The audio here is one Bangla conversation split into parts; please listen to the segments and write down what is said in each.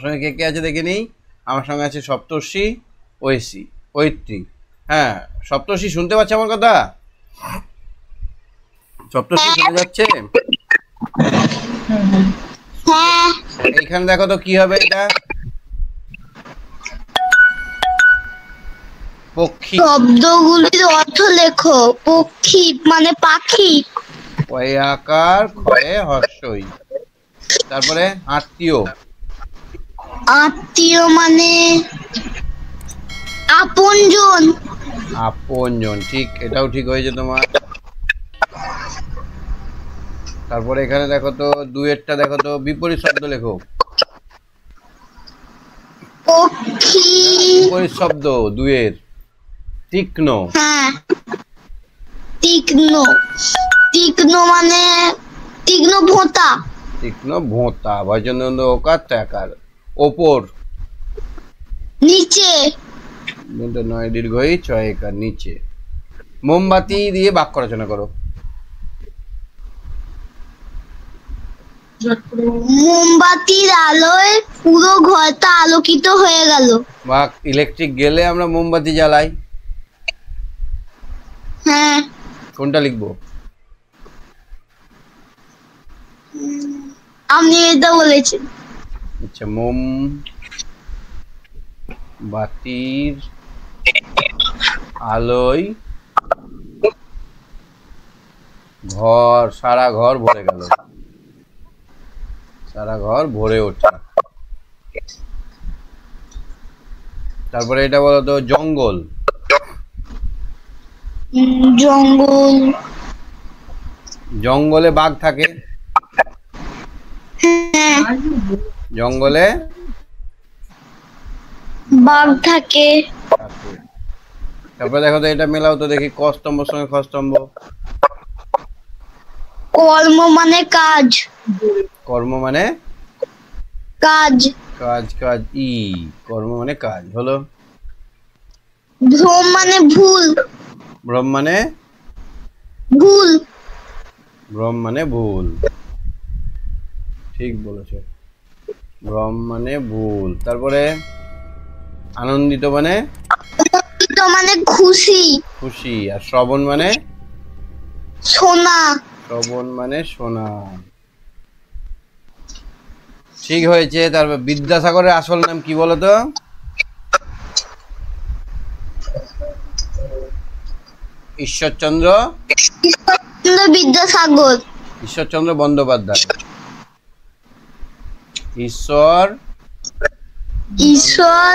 সঙ্গে কে কে আছে দেখে নিই। আমার সঙ্গে আছে সপ্তর্ষি, ঐত্রী। হ্যাঁ, সপ্তর্ষি শুনতে পাচ্ছে আমার কথা? সপ্তর্ষি শোনা যাচ্ছে? এইখানে দেখো তো কি হবে এটা? পক্ষী। শব্দগুলির অর্থ লেখো। পক্ষী মানে পাখি। কয়ে আকার, ক্ষয়ে হর্ষই। তারপরে আত্মীয়। আত্মীয় মানে আপনজন। আপনজন, ঠিক, এটাও ঠিক হয়েছে তোমার। তারপরে এখানে দেখো তো দুয়েরটা, দেখো তো বিপরীত শব্দ লেখো। পক্ষী বিপরীত শব্দ দুয়ের। তীক্ষ্ণ। হ্যাঁ, তীক্ষ্ণ। তীক্ষ্ণ মানে তীক্ষ্ণ ভোঁতা। তীক্ষ্ণ ভোঁতা, ভজনন্দ ওকার ত্যাকার। ওপর। নিচে। নয় দীর্ঘই, ছয় একার, নিচে। মোমবাতি দিয়ে বাক্য রচনা করো। মোমবাতির আলোয় পুরো ঘরটা আলোকিত হয়ে গেল। বা ইলেকট্রিক গেলে আমরা মোমবাতি জ্বালাই। হ্যাঁ, কোনটা লিখবো? আপনি এটা বলেছেন। আচ্ছা, মোম বাতির আলোয় ঘর, সারা ঘর ভরে গেল, সারা ঘর ভরে ওঠে। তারপরে এটা বলো তো জঙ্গল। জঙ্গল। জঙ্গলে বাঘ থাকে। হ্যাঁ, জঙ্গলে বাঘ থাকে। তারপরে দেখো তো এটা মেলাও তো দেখি, ক স্তম্ভর সঙ্গে খ স্তম্ভ। কর্ম মানে কাজ। কর্ম মানে কাজ। কাজ, কাজ ই, কর্ম মানে কাজ হলো। ভ্রম মানে ভুল। ভ্রম মানে ভুল। ভ্রম মানে ভুল, ঠিক বলেছো, ভ্রম মানে ভুল। তারপরে আনন্দিত মানে আনন্দিত মানে খুশি। খুশি। আর শ্রবণ মানে শোনা। শ্রবণ মানে শোনা। ঠিক হয়েছে। তারপর বিদ্যাসাগরের আসল নাম কি বলতো? ঈশ্বরচন্দ্র বিদ্যাসাগর। ঈশ্বরচন্দ্র বন্দ্যোপাধ্যায়। ঈশ্বর ঈশ্বর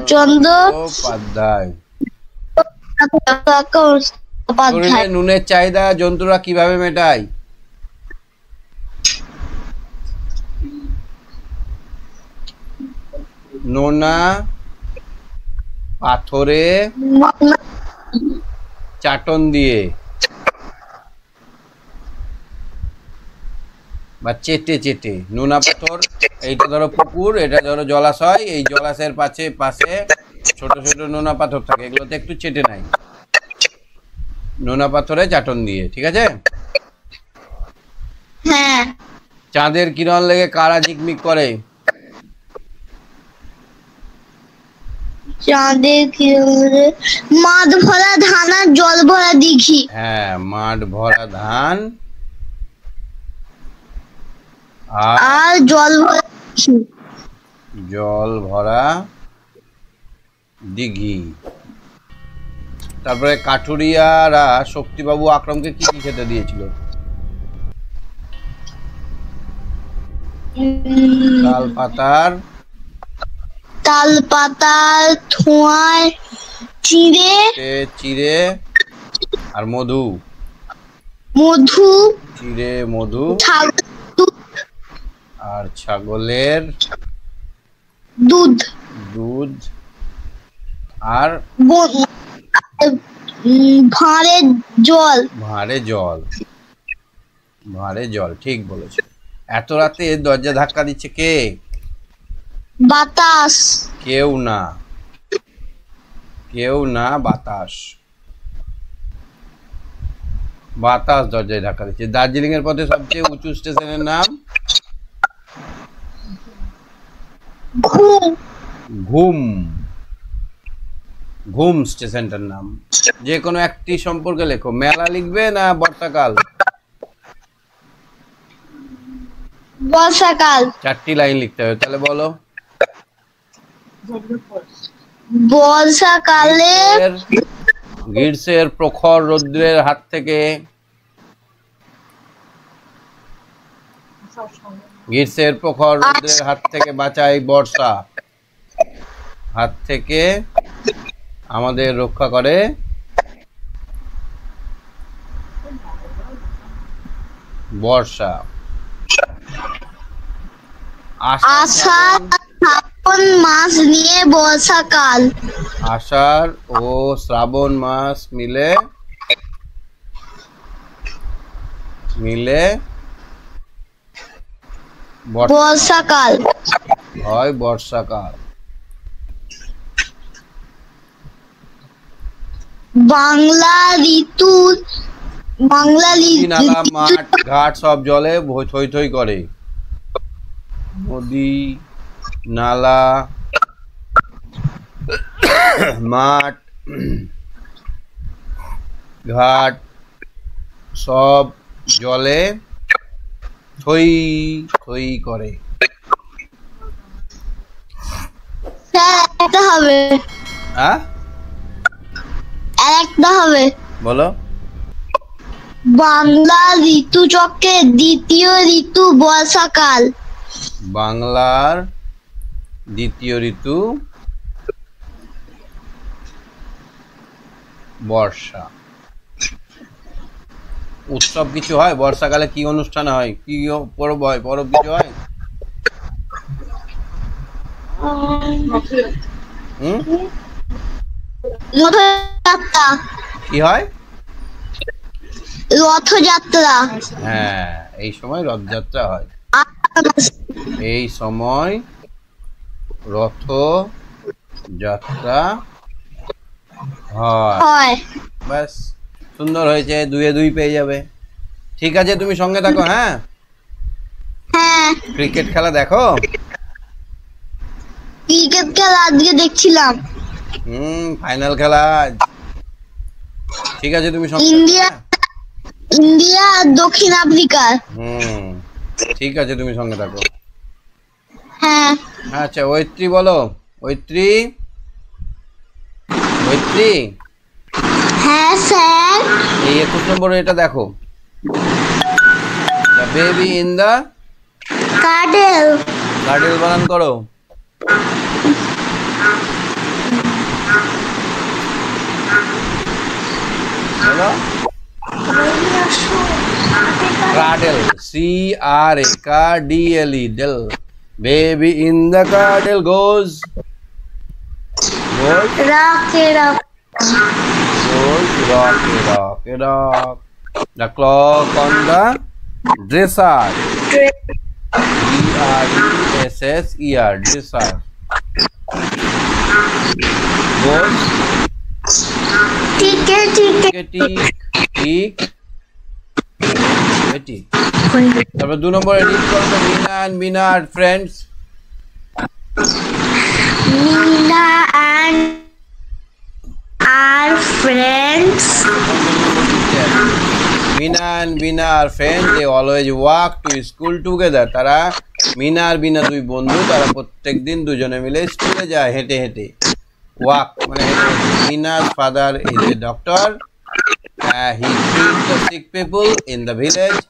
চন্দ্র উপাধ্যায়। শরীরে নুনের চাহিদা জন্তুরা কিভাবে মেটায়? নোনা পাথরে চাটন দিয়ে বা চেটে চেটে। নোনা পাথর, এইটা ধরো পুকুর, এটা ধরো জলাশয়, এই জলাশয়ের পাশে পাশে ছোট ছোট নোনা পাথর থাকে, এগুলোতে একটু চেটে নাই, নোনা পাথরে চাটন দিয়ে। ঠিক আছে। হ্যাঁ। চাঁদের কিরণ লেগে কারা ঝিকমিক করে? চাঁদের কিরণে মাঠ ভরা ধান আর জল ভরা দিঘি। হ্যাঁ, মাঠ ভরা ধান আর জল ভরা দিঘি। জল ভরা দিঘি। তারপরে কাঠুরিয়ারা শক্তিবাবু আকরমকে কি কি খেতে দিয়েছিল? তাল পাতার ধোঁয়ায় চিড়ে চিড়ে আর মধু। মধু। চিড়ে, মধু আর ছাগলের দুধ। দুধ আর ভাঁড়ে জল। ভাঁড়ে জল, ভাঁড়ে জল, ঠিক বলেছে। এত রাতে দরজা ধাক্কা দিচ্ছে কে? বাতাস। কেউ না, কেউ না, বাতাস। বাতাস দরজায় ধাক্কা দিচ্ছে। দার্জিলিং এর পথে সবচেয়ে উঁচু স্টেশনের নাম? ঘুম। ঘুম। ঘুম স্টেশনটার নাম। যে কোনো একটি সম্পর্কে লেখো। মেলা লিখবে না বর্ষাকাল? বর্ষাকাল। 4টি লাইন লিখতে হবে, তাহলে বলো। বর্ষাকালে গ্রীষ্মের প্রখর রৌদ্রের হাত থেকে বাঁচায় বর্ষা। হাত থেকে আমাদের রক্ষা করে বর্ষা। আষাঢ় শ্রাবণ মাস নিয়ে বর্ষাকাল। আষাঢ় ও শ্রাবণ মাস মিলে বর্ষাকাল হয় বর্ষাকাল। বাংলা নালা মাঠ ঘাট সব জলে থই থই করে। নদী নালা মাঠ ঘাট সব জলে থই থই করে। একটা হবে, হ্যাঁ একটা হবে। বলো। বাংলা ঋতুচক্রের দ্বিতীয় ঋতু বর্ষাকাল। বাংলার দ্বিতীয় ঋতু বর্ষা। উৎসব কিছু হয় বর্ষাকালে? কি অনুষ্ঠান হয়? কি পরব হয়? পরব কিছু হয়? রথযাত্রা। কি হয়? রথযাত্রা। হ্যাঁ, এই সময় রথযাত্রা হয়। এই সময় রথযাত্রা হয়। ব্যাস, সুন্দর হয়েছে। 2-এ 2 পেয়ে যাবে। ঠিক আছে, তুমি সঙ্গে থাকো। হ্যাঁ, ক্রিকেট খেলা দেখো? ক্রিকেট খেলা আজকে দেখছিলাম। ফাইনাল খেলা। ঠিক আছে, তুমি সঙ্গে ইন্ডিয়া আর দক্ষিণ আফ্রিকা। ঠিক আছে, তুমি সঙ্গে থাকো। হ্যাঁ। আচ্ছা, ঐত্রী বলো। ঐত্রী। হ্যাঁ স্যার। এই 21 নম্বর এটা দেখো। The baby in the cuddle. Cuddle বানান করো। বলো। Cradle, CRADLE, del. Baby in the cradle goes. Rock it up. Rock. The clock on the dresser. DRESSER, dresser. Goes. Tick. তারপর 2 নম্বরে রিড করো তো। Mina and Mina our friends. Mina and our friends. Mina and Bina are friends. They always walk to school together. তারা মিনা আর বিনা দুই বন্ধু, তারা প্রত্যেকদিন দুজনে মিলে স্কুলে যায় হেঁটে হেঁটে। ওয়াক মানে হেঁটে হেঁটে। Mina's father is a doctor. He treats the sick people in the village.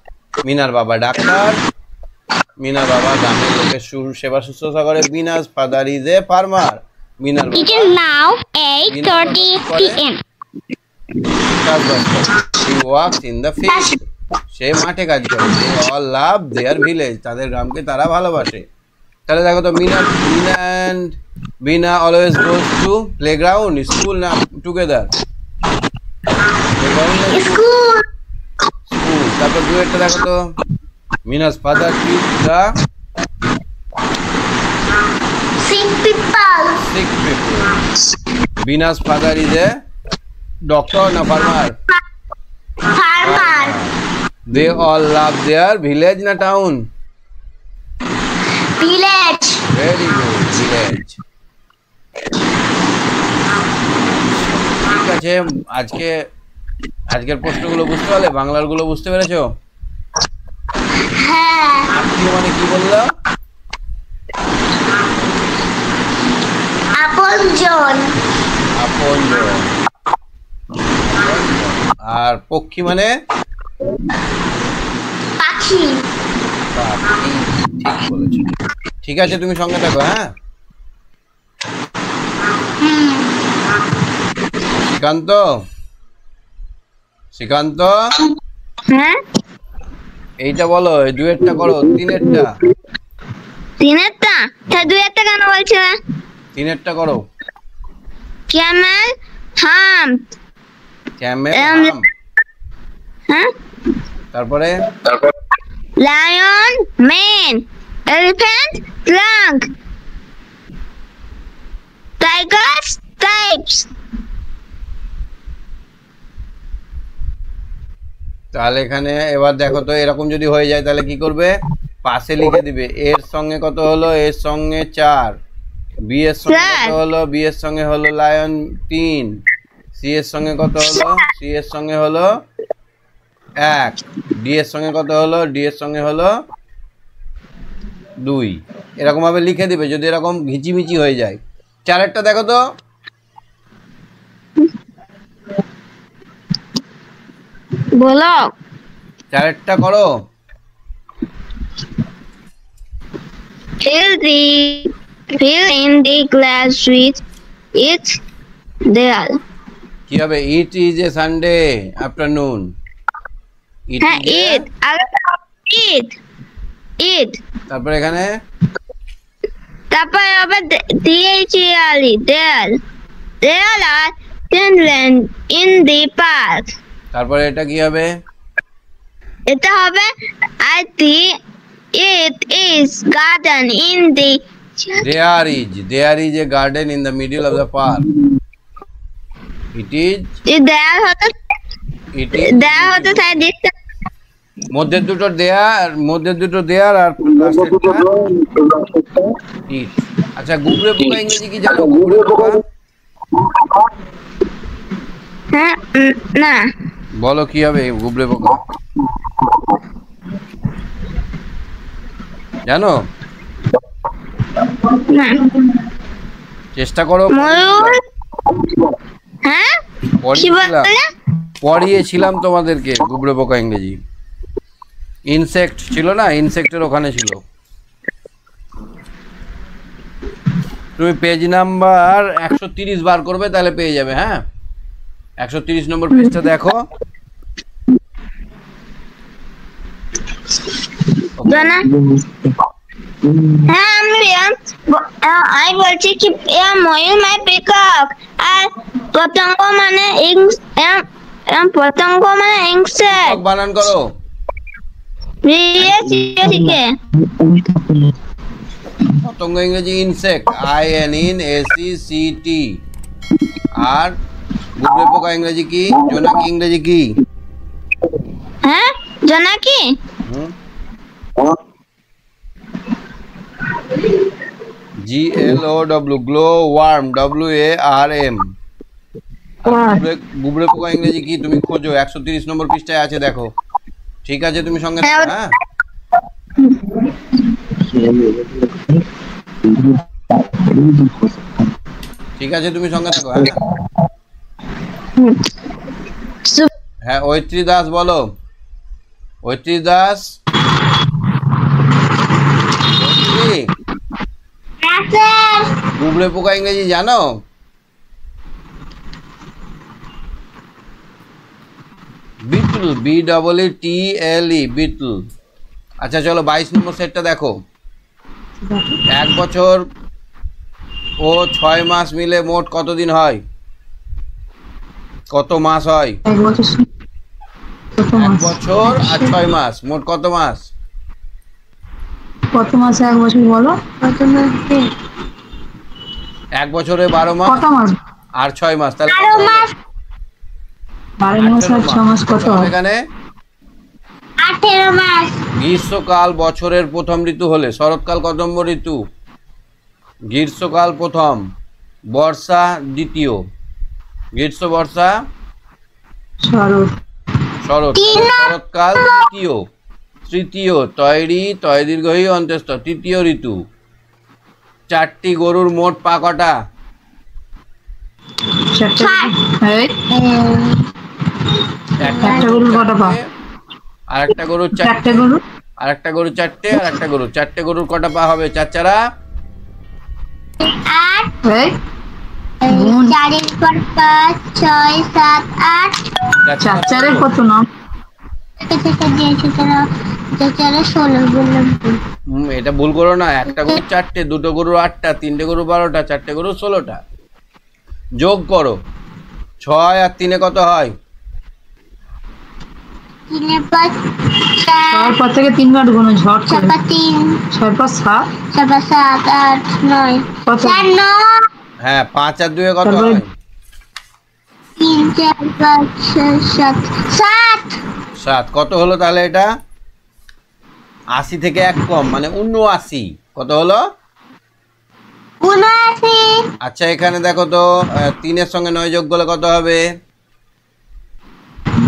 মিনার বাবা ডাক্তার। মিনার বাবা গ্রামের লোকের সেবা শুশ্রূষা করে। Bina's father is a farmer. মিনার বাবা। It is now 8:30 p.m. He works in the field. সে মাঠে কাজ করে। They all love their village. তাদের গ্রামকে তারা ভালোবাসে। তাহলে দেখো তো, Mina and Bina always goes to playground, school না together? School. তারপর 2-একটা দেখো তো। Mina's father treats the Sick people. Bina's father is a doctor na farmer? Farmer. They all love their village na town? Village. Very good, village. ঠিক আছে, আজকের প্রশ্নগুলো বুঝতে পারলে? বাংলার গুলো বুঝতে পেরেছো? হ্যাঁ। আত্মীয় মানে কি বললো? আপনজন। আপনজন। আর পক্ষী মানে? পাখি। পাখি, ঠিক বলেছো। ঠিক আছে, তুমি সঙ্গে থাকো। হ্যাঁ, শ্রীকান্ত, শ্রীকান্ত, হ্যাঁ, এইটা বলো, এই দুয়েরটা করো, তিনেরটা। তিনেরটা? তা দুয়েরটা কেন বলছে? তিনেরটা করো। Camel hump. Camel hump. হ্যাঁ, তারপরে lion mane, elephant trunk, tiger stripes. তাহলে এখানে এবার দেখো তো, এরকম যদি হয়ে যায় তাহলে কি করবে? পাশে লিখে দিবে এর সঙ্গে কত হলো, এর সঙ্গে 4, বি এর সঙ্গে কত হলো, বি এর সঙ্গে হলো লায়ন 3, সি এর সঙ্গে কত হলো, সি এর সঙ্গে হলো 1, ডি এর সঙ্গে কত হলো, ডি এর সঙ্গে হলো 2। এরকম ভাবে লিখে দিবে যদি এরকম ঘিচিমিচি হয়ে যায়। 4এরটা দেখো তো। বলো। 4এরটা করো। Fill in the glass with it there. কি হবে? It is a Sunday afternoon. হ্যাঁ, ইট আগে ইট ইট, তারপর এখানে তারপর আবার দিয়েছি there. There are children in the park. তারপরে এটা কি হবে? এটা হবে at the it is garden in the there is a garden in the middle of the park. It is there হতে চাই দিতে। মধ্যের দুটো দেয়ার আর লাস্টেরটা ইট। আচ্ছা, গুবরে পোকা ইংরেজি কি জানো? গুবরে পোকা হ্যাঁ, না। বলো কি হবে গুবরে পোকা? জানো? না, চেষ্টা করো। ময়ূর। হ্যাঁ, কি বললে? পড়িয়েছিলাম তোমাদেরকে গুবরে পোকা ইংরেজি। ইনসেক্ট ছিল না, ইনসেক্টের ওখানে ছিল। তুমি পেজ নাম্বার 130 বার করবে তাহলে পেয়ে যাবে। হ্যাঁ, 130 নম্বর পেজটা দেখো। জানা? হ্যাঁ, আমি বলছি কি ময়ূর মানে পিকক, আর পতঙ্গ মানে ইনসেক্ট। বানান করো। পতঙ্গ ইংরেজি ইনসেক্ট, INSECT। আর গুবরে পোকা ইংরেজি কি? জোনাকি ইংরেজি কি? হ্যাঁ, জোনাকি GLOW, গ্লো ওয়ার্ম, WARM। গুবরে পোকা ইংরেজি কি তুমি খোঁজো, 130 নম্বর পৃষ্ঠায় আছে, দেখো। ঠিক আছে, তুমি সঙ্গে থাকো। হ্যাঁ, ঠিক আছে, তুমি সঙ্গে থাকো। হ্যাঁ, ঐত্রী দাস বলো। ঐত্রী দাস, গুবরে পোকা ইংরেজি জানো? Beetle, BEETLE, beetle. আচ্ছা চলো, 22 নম্বর সেটটা দেখো। 1 বছর ও 6 মাস মিলে মোট কত দিন হয়? কত মাস হয়? 1 বছর আর 6 মাস, মোট কত মাস? কত মাস 1 বছর বলো? 1 বছরে 12 মাস কত মাস? আর 6 মাস, তাহলে 12 মাস। 12 মাস আর 6 মাস কত হয়? এখানে 18 মাস। গ্রীষ্মকাল বছরের প্রথম ঋতু হলে শরৎকাল কত নম্বর ঋতু? গ্রীষ্মকাল প্রথম, বর্ষা দ্বিতীয়, গ্রীষ্ম বর্ষা শরৎ শরৎ, শরৎকাল তৃতীয়, তৃতীয় তৈরি তয় দীর্ঘই অন্তস্থ, তৃতীয় ঋতু। 4টি গরুর মোট পা কটা? 4টে। এই একটা একটা গরুর কটা পা? আরেকটা গরুর 4টে 4টে, গরু। আরেকটা গরু 4টে, আর একটা গরু 4টে। গরুর কটা পা হবে চাচারা? 8 এই গুণ। 4 এর পর 5 6 7 8 চাচারের কত নাম? থেকে দিয়েছে তারা 16 বললাম তো। এটা ভুল করো না। একটা গরু 4টে, দুটো গরু 8টা, 3টে গরু 12টা, 4টে গরু 16টা। যোগ করো, 6 আর 3 কত হয়? 3 এর পর 4 ছয়ের পর থেকে 3 বার গুণ, ঝড় করে। 3 ছয়ের পর 7 7 8 9 কত? 4 9 হ্যাঁ, 5 আর 2 কত তারপরে? হয়? 3 4 5 6 7 7 7। কত হলো তাহলে এটা? 80 থেকে 1 কম মানে 79। কত হলো? 79 আচ্ছা, এখানে দেখো তো 3 এর সঙ্গে 9 যোগ করলে কত হবে?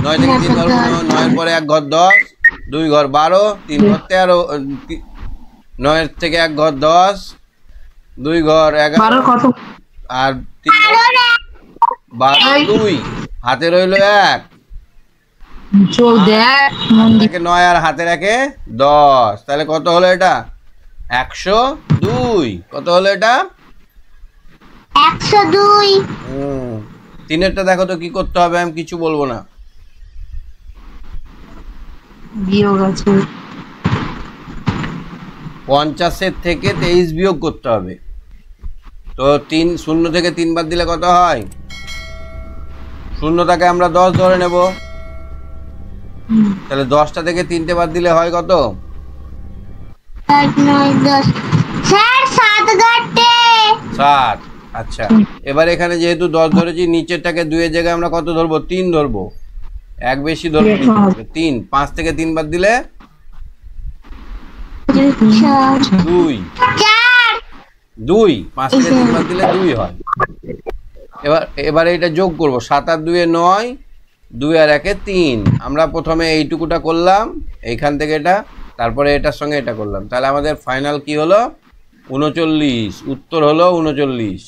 9 থেকে 3 ঘর 9 এর পরে 1 ঘর 10, 2 ঘর 12, 3 ঘর 13, 9 এর থেকে 1 ঘর 10, 2 ঘর 12 11, কত? আর 3 ঘর 12, 2 হাতে রইলো 1, চোখ দেখ মন দিয়ে। থেকে 9 আর হাতে রাখে 10, তাহলে কত হলো এটা? 102। কত হলো এটা? 102 তিনেরটা দেখো তো কি করতে হবে, আমি কিছু বলবো না। বিয়োগ আছে। 50 থেকে 23 বিয়োগ করতে হবে। তো 3 0 থেকে 3 বাদ দিলে কত হয়? শূন্যটাকে আমরা 10 ধরে নেব, তাহলে 10টা থেকে 3টে বাদ দিলে হয় কত? 8 9 10 স্যার 7 ঘন্টে 7। আচ্ছা, এবার এখানে যেহেতু 10 ধরেছি, নিচেরটাকে 2 এর জায়গায় আমরা কত ধরবো? 3 ধরবো। এক বেশি ধরবো, 3। 5 থেকে 3 বাদ দিলে 2, 2। 5 থেকে 3 বাদ দিলে 2 হয়। এবার এটা যোগ করব। 7 আর 2 এ 9, 2 আর 1 এ 3। আমরা প্রথমে এইটুকুটা করলাম, এইখান থেকে এটা, তারপরে এটার সঙ্গে এটা করলাম, তাহলে আমাদের ফাইনাল কি হলো? 39। উত্তর হলো 39।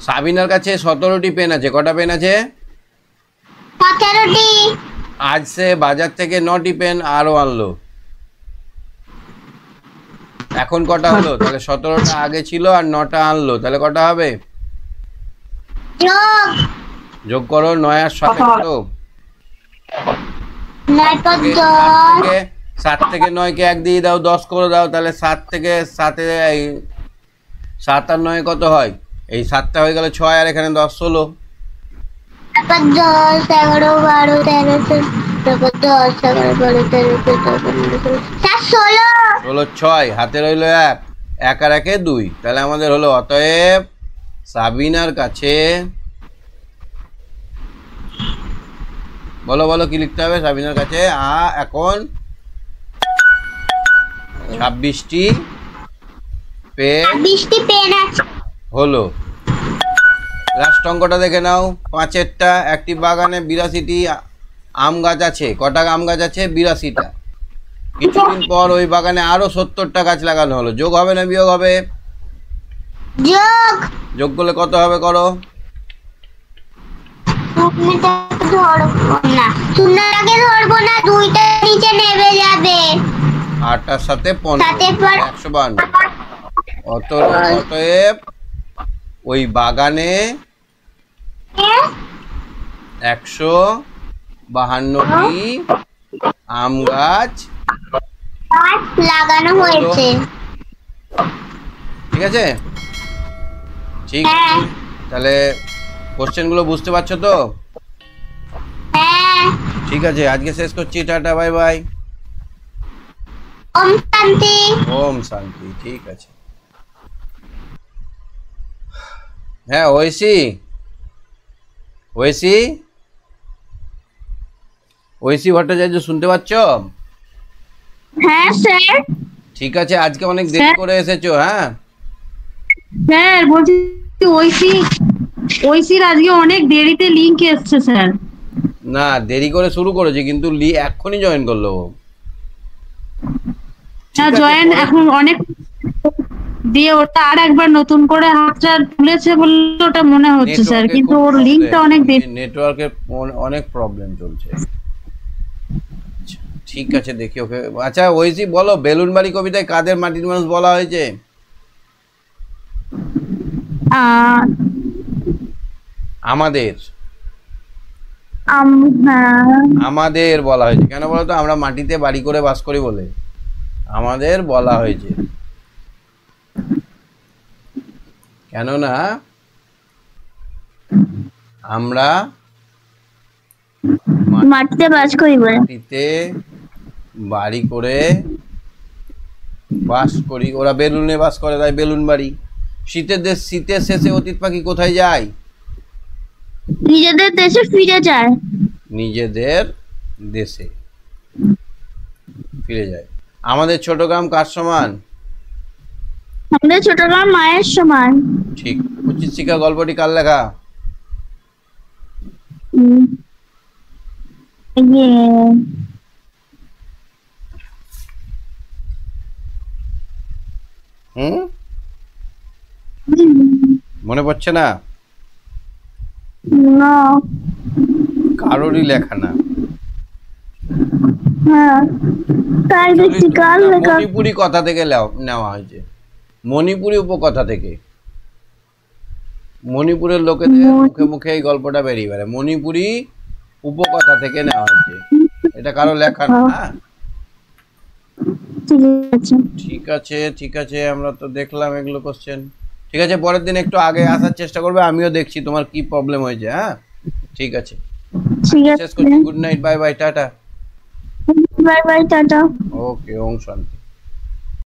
সাবিনার কাছে 17টি পেন আছে। কটা পেন আছে? 17টি আজ সে বাজার থেকে 9টি পেন আরো আনলো। এখন কটা হলো? তাহলে 17টা আগে ছিল আর 9টা আনলো, তাহলে কটা হবে? যোগ যোগ করো। 9 আর 7 কত? 9 পর 10 7 থেকে 9 কে 1 দিয়ে দাও, 10 করে দাও, তাহলে 7 থেকে 7 আর 9 কত হয়? এই 7টা হয়ে গেল 6, আর এখানে 10 16। তারপর 10 11 12 13 তারপর 10 11 12 13 16 16 6, হাতে রইলো 1, 1 আর 1 এ 2, তাহলে আমাদের হলো অতএব সাবিনার কাছে, বলো বলো কি লিখতে হবে সাবিনার কাছে? এখন 26টি পেন 20টি পেন আছে। হলো। লাস্ট অঙ্কটা দেখে নাও। 5এরটা, একটি বাগানে 82টি আম গাছ আছে। কটা আম গাছ আছে? 82টা। কিছুদিন পর ওই বাগানে আরো 70টা গাছ লাগানো হলো। যোগ হবে না বিয়োগ হবে? যোগ যোগ করলে কত হবে করো? শূন্যটাকে ধরবো না, শূন্যটাকে ধরবো না, দুইটা নিচে নেমে যাবে। 8টার সাথে 7 15, 152। অতএব ওই বাগানে 152টি আম গাছ লাগানো হয়েছে। ঠিক আছে, ঠিক আছে। তাহলে কোশ্চেনগুলো বুঝতে পারছো তো? হ্যাঁ। ঠিক আছে, আজকে শেষ করছি। Tata, bye by. ওম শান্তি। ওম শান্তি। ঠিক আছে। হ্যাঁ, ঐশী ঐশী ঐশী ভট্টাচার্য শুনতে পাচ্ছ? হ্যাঁ স্যার। ঠিক আছে, আজকে অনেক দেরি করে এসেছো। হ্যাঁ, স্যার বলছি ঐসির আজকে অনেক দেরিতে লিংক এসছে স্যার। না, দেরি করে শুরু করেছে কিন্তু এক্ষুনি জয়েন করলো ও। হ্যাঁ ঠিক আছে, জয়েন পরে- এখন অনেক দিয়ে ওটা আর একবার নতুন করে হাতটা তুলেছে বলে ওটা মনে হচ্ছে স্যার, নেটওয়ার্কের কিন্তু খুব ওর লিংকটা problem, অনেক দেরি। নেটওয়ার্কের অনেক প্রবলেম চলছে। আচ্ছা, ঠিক আছে, দেখি ওকে। আচ্ছা ওইসি বলো, বেলুনবাড়ি কবিতায় কাদের মাটির মানুষ বলা হয়েছে? আহ, আমাদের। হ্যাঁ, আমাদের বলা হয়েছে কেন বলো তো? আমরা মাটিতে বাড়ি করে বাস করি বলে আমাদের বলা হয়েছে। কেননা আমরা মাটিতে বাস করি বলে। মাটিতে বাড়ি করে বাস করি, ওরা বেলুনে বাস করে তাই বেলুন বাড়ি। শীতের শেষে অতীত পাখি কোথায় যায়? নিজেদের দেশে ফিরে যায়। নিজেদের দেশে ফিরে যায়। আমাদের ছোট গ্রাম কার সমান? আমাদের ছোট গ্রাম মায়ের সমান। ঠিক। উচিত শিক্ষা গল্পটি কার লেখা? উম, ইয়ে, হুম, মনে পড়ছে না? না, কারোরই লেখা না। হ্যাঁ, তাই দেখছি কার না, লেখা। মণিপুরি কথা থেকে নেওয়া হয়েছে, মণিপুরি উপকথা থেকে। মণিপুরের লোকেদের মুখে মুখে এই গল্পটা বেরিয়ে বেড়ায়, মণিপুরি উপকথা থেকে নেওয়া হয়েছে। এটা কারো লেখা না। হ্যাঁ? ঠিক আছে। ঠিক আছে, ঠিক আছে, আমরা তো দেখলাম এগুলো কোশ্চেন। ঠিক আছে, পরের দিন একটু আগে আসার চেষ্টা করবে, আমিও দেখছি তোমার কি প্রবলেম হয়েছে। হ্যাঁ, ঠিক আছে, ঠিক শেষ আছে, করছি। Good night, bye bye, tata. Bye bye, tata. Okay, Om শান্তি।